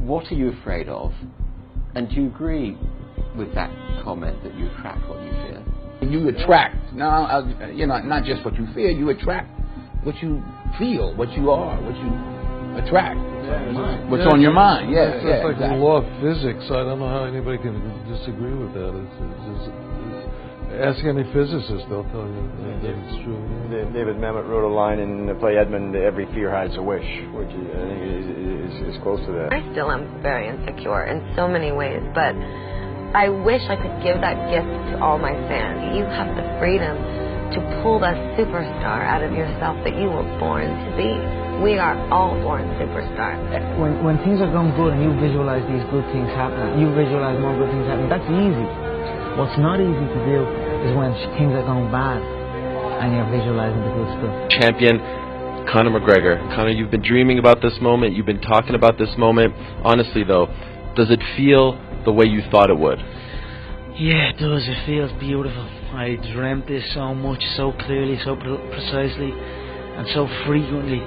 what are you afraid of? And do you agree with that comment that you attract what you fear? You attract, not just what you fear, you attract what you feel, what you are, what you attract. What's on your mind, It's like exactly. the law of physics. I don't know how anybody can disagree with that. Ask any physicist, they'll tell you that it's true. David Mamet wrote a line in the play Edmund, "Every fear hides a wish," which I think is close to that. I still am very insecure in so many ways, but I wish I could give that gift to all my fans. You have the freedom to pull that superstar out of yourself that you were born to be. We are all born superstars. When things are going good and you visualize these good things happening, you visualize more good things happening, that's easy. What's not easy to do is when things are going bad and you're visualizing the good stuff. Champion Conor McGregor. Conor, you've been dreaming about this moment. You've been talking about this moment. Honestly, though, does it feel the way you thought it would? Yeah, it does. It feels beautiful. I dreamt this so much, so clearly, so precisely, and so frequently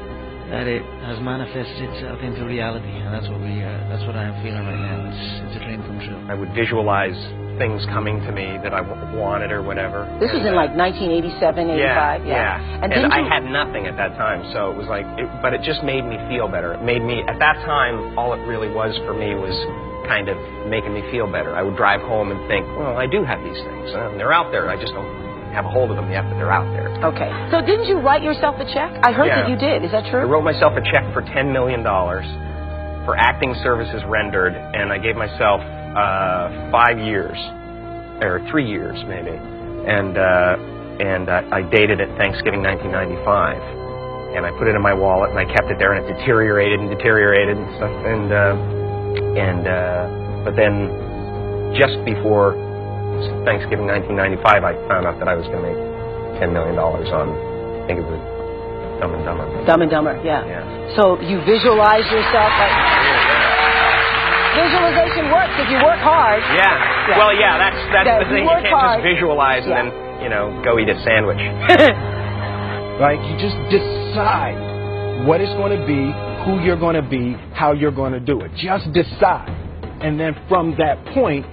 that it has manifested itself into reality, and that's what I am feeling right now. It's a dream come true. I would visualize things coming to me that I wanted or whatever. This was in like 1987, 85. Yeah. And I had nothing at that time, so it was like, but it just made me feel better. It made me, at that time, all it really was for me was kind of making me feel better. I would drive home and think, well, I do have these things. They're out there. I just don't have a hold of them yet, but they're out there. Okay. So didn't you write yourself a check? I heard that you did. Is that true? I wrote myself a check for $10 million for acting services rendered, and I gave myself 5 years, or 3 years maybe, and I dated it Thanksgiving 1995, and I put it in my wallet and I kept it there, and it deteriorated and stuff, but then just before Thanksgiving 1995, I found out that I was going to make $10 million on, I think it was Dumb and Dumber. Dumb and Dumber, yeah. So you visualize yourself like... Visualization works if you work hard. Yeah. Well, yeah, that's the thing. You can't just visualize and then, go eat a sandwich. Right? You just decide what it's going to be, who you're going to be, how you're going to do it. Just decide. And then from that point,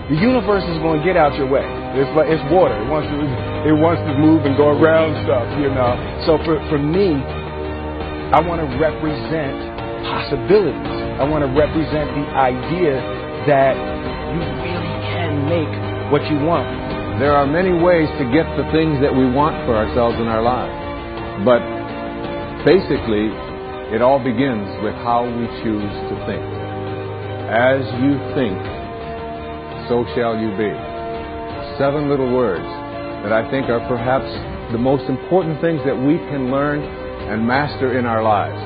the universe is going to get out your way. It's water. It wants to move and go around stuff, So for me, I want to represent possibilities. I want to represent the idea that you really can make what you want. There are many ways to get the things that we want for ourselves in our lives. But basically, it all begins with how we choose to think. As you think, so shall you be. 7 little words that I think are perhaps the most important things that we can learn and master in our lives.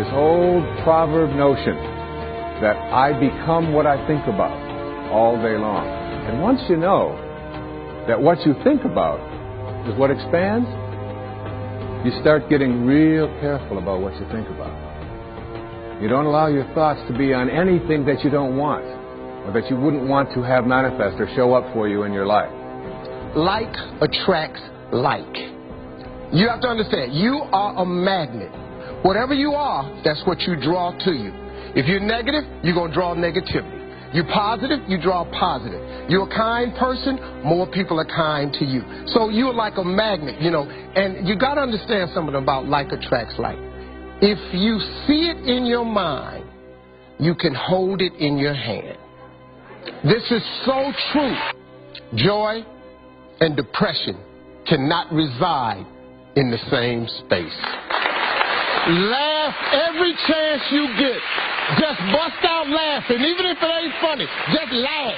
This old proverb notion that I become what I think about all day long. And once you know that what you think about is what expands, you start getting real careful about what you think about. You don't allow your thoughts to be on anything that you don't want, or that you wouldn't want to have manifest or show up for you in your life. Like attracts like. You have to understand, you are a magnet. Whatever you are, that's what you draw to you. If you're negative, you're going to draw negativity. You're positive, you draw positive. You're a kind person, more people are kind to you. So you're like a magnet, and you got to understand something about like attracts like. If you see it in your mind, you can hold it in your hand. This is so true. Joy and depression cannot reside in the same space. Laugh every chance you get. Just bust out laughing, even if it ain't funny. Just laugh.